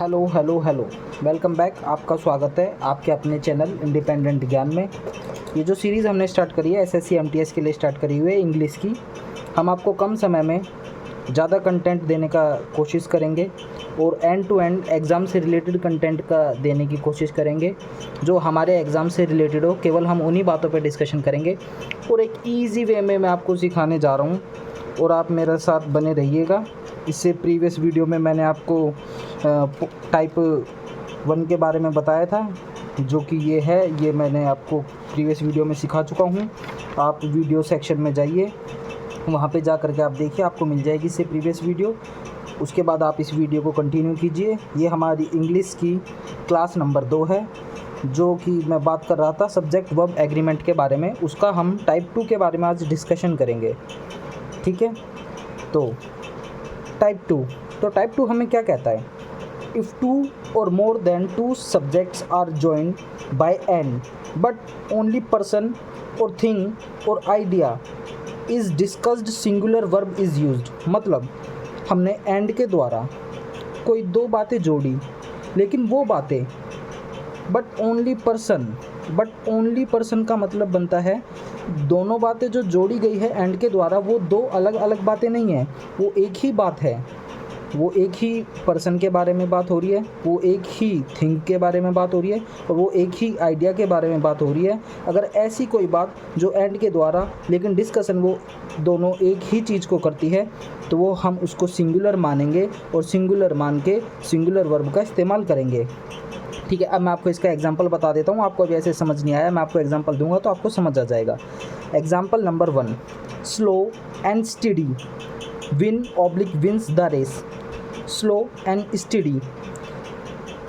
Hello hello hello. Welcome back. आपका स्वागत है आपके अपने चैनल इंडिपेंडेंट ज्ञान में। ये जो सीरीज़ हमने स्टार्ट करी है एसएससी एमटीएस के लिए स्टार्ट करी हुई है इंग्लिश की। हम आपको कम समय में ज़्यादा कंटेंट देने का कोशिश करेंगे और एंड टू एंड एग्ज़ाम से रिलेटेड कंटेंट का देने की कोशिश करेंगे जो हमारे एग्ज़ाम से रिलेटेड हो। केवल हम उन्हीं बातों पर डिस्कशन करेंगे और एक ईजी वे में मैं आपको सिखाने जा रहा हूँ और आप मेरे साथ बने रहिएगा। इससे प्रीवियस वीडियो में मैंने आपको टाइप 1 के बारे में बताया था, जो कि ये मैंने आपको प्रीवियस वीडियो में सिखा चुका हूँ। आप वीडियो सेक्शन में जाइए, वहाँ पे जा कर के आप देखिए, आपको मिल जाएगी इससे प्रीवियस वीडियो। उसके बाद आप इस वीडियो को कंटिन्यू कीजिए। ये हमारी इंग्लिश की क्लास नंबर 2 है, जो कि मैं बात कर रहा था सब्जेक्ट वर्ब एग्रीमेंट के बारे में। उसका हम टाइप 2 के बारे में आज डिस्कशन करेंगे, ठीक है। तो टाइप 2 हमें क्या कहता है? If 2 or more than 2 subjects are joined by and but only person or thing or idea is discussed, singular verb is used। मतलब हमने and के द्वारा कोई 2 बातें जोड़ी, लेकिन वो बातें बट ओनली पर्सन का मतलब बनता है दोनों बातें जो जोड़ी गई है एंड के द्वारा, वो 2 अलग अलग बातें नहीं हैं, वो एक ही बात है। वो एक ही पर्सन के बारे में बात हो रही है, वो एक ही थिंग के बारे में बात हो रही है और वो एक ही आइडिया के बारे में बात हो रही है। अगर ऐसी कोई बात जो एंड के द्वारा लेकिन डिस्कशन वो दोनों एक ही चीज़ को करती है, तो वो हम उसको सिंगुलर मानेंगे और सिंगुलर मान के सिंगुलर वर्ब का इस्तेमाल करेंगे, ठीक है। अब मैं आपको इसका एग्जांपल बता देता हूँ। आपको अभी ऐसे समझ नहीं आया, मैं आपको एग्जांपल दूंगा तो आपको समझ आ जाएगा। Example number 1, slow and steady wins the race. Slow and steady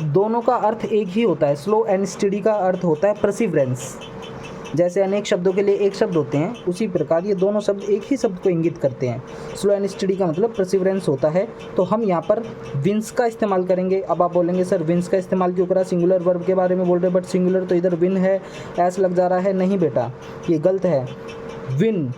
दोनों का अर्थ एक ही होता है। स्लो एंड स्टडी का अर्थ होता है परसिवरेंस। जैसे अनेक शब्दों के लिए एक शब्द होते हैं, उसी प्रकार ये दोनों शब्द एक ही शब्द को इंगित करते हैं। स्लो एंड स्टडी का मतलब परसिवरेंस होता है। तो हम यहाँ पर विंस का इस्तेमाल करेंगे। अब आप बोलेंगे सर विंस का इस्तेमाल क्यों करा? सिंगुलर वर्ब के बारे में बोल रहे, बट सिंगुलर तो इधर विन है, ऐसा लग जा रहा है। नहीं बेटा, ये गलत है। विन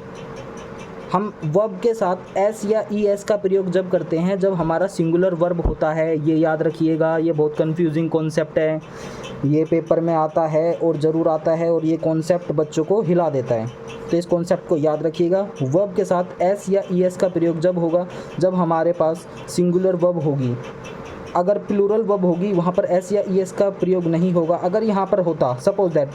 हम वर्ब के साथ एस या ई एस का प्रयोग जब करते हैं जब हमारा सिंगुलर वर्ब होता है। ये याद रखिएगा, ये बहुत कंफ्यूजिंग कॉन्सेप्ट है, ये पेपर में आता है और ज़रूर आता है और ये कॉन्सेप्ट बच्चों को हिला देता है। तो इस कॉन्सेप्ट को याद रखिएगा। वर्ब के साथ एस या ई एस का प्रयोग जब होगा जब हमारे पास सिंगुलर वर्ब होगी। अगर प्लूरल वर्ब होगी वहाँ पर एस या ई एस का प्रयोग नहीं होगा। अगर यहाँ पर होता suppose that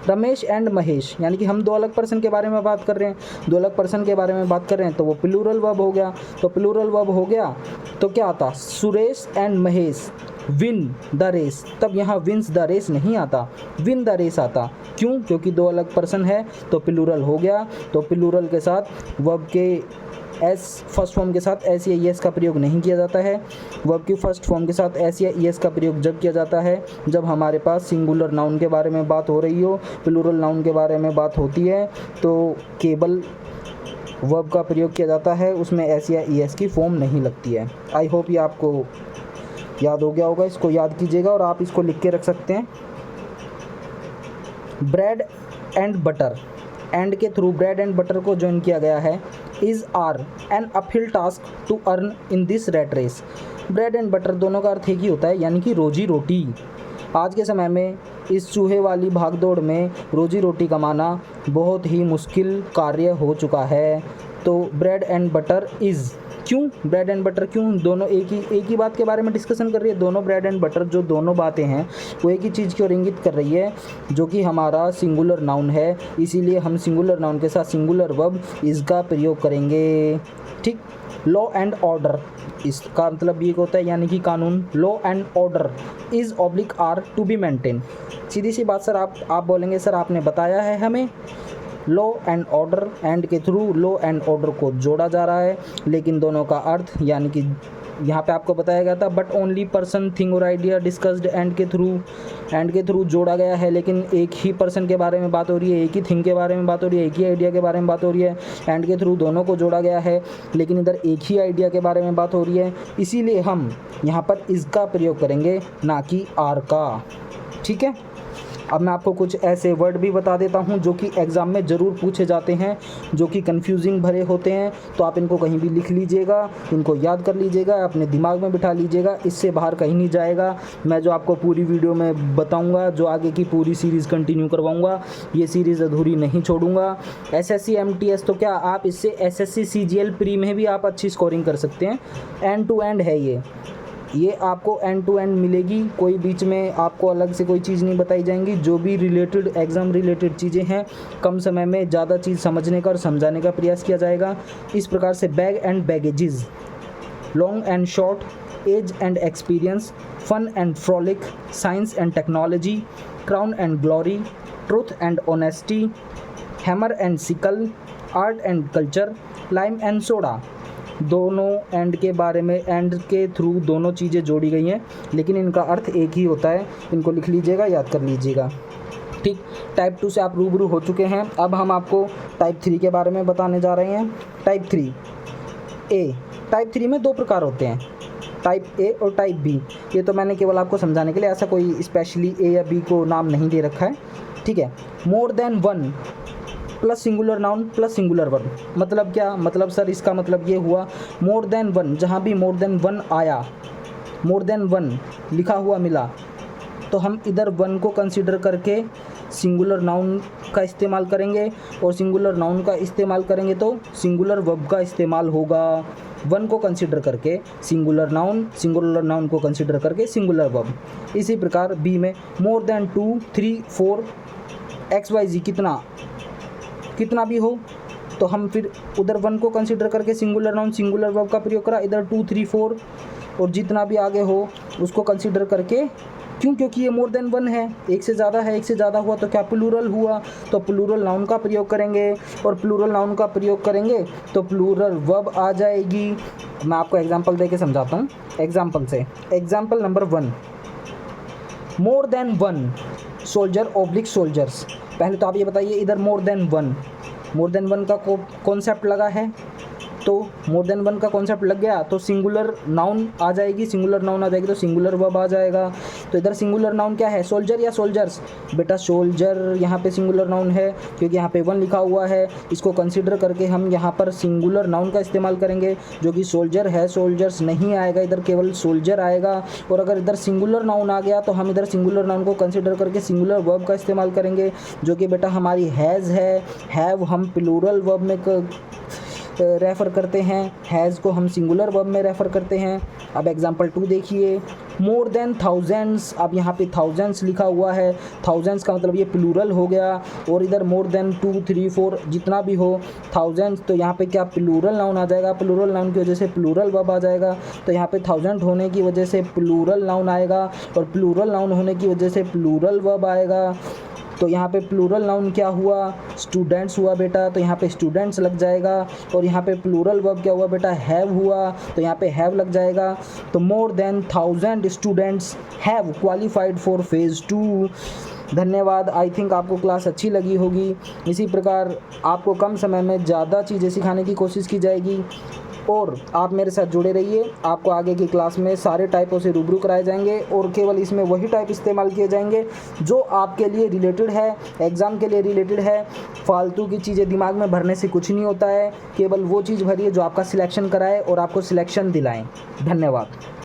Ramesh and Mahesh, यानी कि हम 2 अलग पर्सन के बारे में बात कर रहे हैं, 2 अलग पर्सन के बारे में बात कर रहे हैं, तो वो प्लूरल वर्ब हो गया। तो प्लूरल वर्ब हो गया तो क्या आता? Suresh and Mahesh win the race. तब यहाँ विंस द रेस नहीं आता, विन द रेस आता। क्यों? क्योंकि 2 अलग पर्सन है तो प्लूरल हो गया। तो प्लूरल के साथ वर्ब के एस फर्स्ट फॉर्म के साथ एस या ई एस का प्रयोग नहीं किया जाता है। वर्ब की फर्स्ट फॉर्म के साथ एस या ई एस का प्रयोग जब किया जाता है जब हमारे पास सिंगुलर नाउन के बारे में बात हो रही हो। प्लूरल नाउन के बारे में बात होती है तो केवल वर्ब का प्रयोग किया जाता है, उसमें एस या ई एस की फॉर्म नहीं लगती है। आई होप ये आपको याद हो गया होगा। इसको याद कीजिएगा और आप इसको लिख के रख सकते हैं। ब्रेड एंड बटर, एंड के थ्रू ब्रेड एंड बटर को ज्वाइन किया गया है। Is are an uphill task to earn in this rat race. Bread and butter दोनों का अर्थ एक ही होता है, यानी कि रोजी रोटी। आज के समय में इस चूहे वाली भागदौड़ में रोजी रोटी कमाना बहुत ही मुश्किल कार्य हो चुका है। तो ब्रेड एंड बटर इज़, क्यों ब्रेड एंड बटर? क्यों? दोनों एक ही बात के बारे में डिस्कशन कर रही है। दोनों ब्रेड एंड बटर जो दोनों बातें हैं वो एक ही चीज़ की ओर इंगित कर रही है, जो कि हमारा सिंगुलर नाउन है। इसीलिए हम सिंगुलर नाउन के साथ सिंगुलर वर्ब इसका प्रयोग करेंगे, ठीक। लॉ एंड ऑर्डर, इसका मतलब ये होता है यानी कि कानून। Law and order is obligatory to be maintain. सीधी सी बात सर, आप बोलेंगे सर आपने बताया है हमें लॉ एंड ऑर्डर, एंड के थ्रू लॉ एंड ऑर्डर को जोड़ा जा रहा है, लेकिन दोनों का अर्थ यानी कि यहाँ पे आपको बताया गया था बट ओनली पर्सन थिंग और आइडिया डिस्कस्ड एंड के थ्रू जोड़ा गया है। लेकिन एक ही पर्सन के बारे में बात हो रही है, एक ही थिंग के बारे में बात हो रही है, एक ही आइडिया के बारे में बात हो रही है। एंड के थ्रू दोनों को जोड़ा गया है, लेकिन इधर एक ही आइडिया के बारे में बात हो रही है। इसीलिए हम यहाँ पर इज़ का प्रयोग करेंगे, ना कि आर का, ठीक है। अब मैं आपको कुछ ऐसे वर्ड भी बता देता हूँ जो कि एग्ज़ाम में ज़रूर पूछे जाते हैं, जो कि कन्फ्यूजिंग भरे होते हैं। तो आप इनको कहीं भी लिख लीजिएगा, इनको याद कर लीजिएगा, अपने दिमाग में बिठा लीजिएगा, इससे बाहर कहीं नहीं जाएगा। मैं जो आपको पूरी वीडियो में बताऊँगा, जो आगे की पूरी सीरीज़ कंटिन्यू करवाऊँगा, ये सीरीज़ अधूरी नहीं छोड़ूंगा। SSC MTS तो क्या, आप इससे SSC CGL प्री में भी आप अच्छी स्कोरिंग कर सकते हैं। एंड टू एंड है ये आपको एंड टू एंड मिलेगी, कोई बीच में आपको अलग से कोई चीज़ नहीं बताई जाएंगी। जो भी रिलेटेड एग्ज़ाम रिलेटेड चीज़ें हैं, कम समय में ज़्यादा चीज़ समझने का और समझाने का प्रयास किया जाएगा। इस प्रकार से bag and baggages, long and short, age and experience, fun and frolic, science and technology, crown and glory, truth and honesty, hammer and sickle, art and culture, lime and soda. दोनों एंड के बारे में, and के through दोनों चीज़ें जोड़ी गई हैं, लेकिन इनका अर्थ एक ही होता है। इनको लिख लीजिएगा, याद कर लीजिएगा। ठीक, टाइप 2 से आप रूबरू हो चुके हैं। अब हम आपको टाइप 3 के बारे में बताने जा रहे हैं। टाइप 3 ए। टाइप 3 में 2 प्रकार होते हैं, टाइप ए और टाइप बी। ये तो मैंने केवल आपको समझाने के लिए, ऐसा कोई स्पेशली ए या बी को नाम नहीं दे रखा है। ठीक है। More than one plus singular noun plus singular verb. मतलब क्या, मतलब सर इसका मतलब ये हुआ, मोर देन वन, जहाँ भी मोर देन वन आया, मोर देन वन लिखा हुआ मिला, तो हम इधर वन को कंसीडर करके सिंगुलर नाउन का इस्तेमाल करेंगे, और सिंगुलर नाउन का इस्तेमाल करेंगे तो सिंगुलर वर्ब का इस्तेमाल होगा। वन को कंसीडर करके सिंगुलर नाउन को कंसीडर करके सिंगुलर वर्ब। इसी प्रकार बी में मोर देन 2, 3, 4 XYZ, कितना भी हो, तो हम फिर उधर वन को कंसीडर करके सिंगुलर नाउन सिंगुलर वर्ब का प्रयोग करा, इधर 2, 3, 4 और जितना भी आगे हो उसको कंसीडर करके। क्यों? क्योंकि ये मोर देन वन है, एक से ज़्यादा है, एक से ज़्यादा हुआ तो क्या प्लूरल हुआ, तो प्लूरल नाउन का प्रयोग करेंगे, और प्लूरल नाउन का प्रयोग करेंगे तो प्लूरल वर्ब आ जाएगी। मैं आपको एग्जांपल देके समझाता हूँ। एग्जांपल से, example number 1, more than one soldier oblique soldiers. पहले तो आप ये बताइए, इधर मोर देन वन का कॉन्सेप्ट लगा है, तो मोर देन वन का कॉन्सेप्ट लग गया तो सिंगुलर नाउन आ जाएगी, तो सिंगुलर वर्ब आ जाएगा। तो इधर सिंगुलर नाउन क्या है, सोल्जर या सोल्जर्स? बेटा सोल्जर यहाँ पे सिंगुलर नाउन है, क्योंकि यहाँ पे वन लिखा हुआ है। इसको कंसीडर करके हम यहाँ पर सिंगुलर नाउन का इस्तेमाल करेंगे, जो कि सोल्जर है, सोल्जर्स नहीं आएगा, इधर केवल सोल्जर आएगा। और अगर इधर सिंगुलर नाउन आ गया तो हम इधर सिंगुलर नाउन को कंसीडर करके सिंगुलर वर्ब का इस्तेमाल करेंगे, जो कि बेटा हमारी हैज़ है। हैव हम प्लूरल वर्ब में रेफ़र करते हैं, हैज़ को हम सिंगुलर वर्ब में रेफ़र करते हैं। अब एग्जांपल 2 देखिए, मोर देन थाउजेंड्स। अब यहाँ पे थाउजेंड्स लिखा हुआ है, थाउजेंड्स का मतलब ये प्लूरल हो गया, और इधर मोर देन 2, 3, 4 जितना भी हो थाउजेंड्स, तो यहाँ पे क्या प्लूरल नाउन आ जाएगा, प्लूरल नाउन की वजह से प्लूरल वर्ब आ जाएगा। तो यहाँ पे थाउजेंड होने की वजह से प्लूरल नाउन आएगा, और प्लूरल नाउन होने की वजह से प्लूरल वर्ब आएगा। तो यहाँ पे प्लूरल नाउन क्या हुआ, स्टूडेंट्स हुआ बेटा, तो यहाँ पे स्टूडेंट्स लग जाएगा। और यहाँ पे प्लूरल वर्ब क्या हुआ बेटा, हैव हुआ, तो यहाँ पे हैव लग जाएगा। तो more than 1000 students have qualified for phase 2। धन्यवाद। आई थिंक आपको क्लास अच्छी लगी होगी। इसी प्रकार आपको कम समय में ज़्यादा चीज़ें सिखाने की कोशिश की जाएगी, और आप मेरे साथ जुड़े रहिए। आपको आगे की क्लास में सारे टाइपों से रूबरू कराए जाएंगे, और केवल इसमें वही टाइप इस्तेमाल किए जाएंगे जो आपके लिए रिलेटेड है, एग्ज़ाम के लिए रिलेटेड है। फालतू की चीज़ें दिमाग में भरने से कुछ नहीं होता है, केवल वो चीज़ भरिए जो आपका सिलेक्शन कराए और आपको सिलेक्शन दिलाएं। धन्यवाद।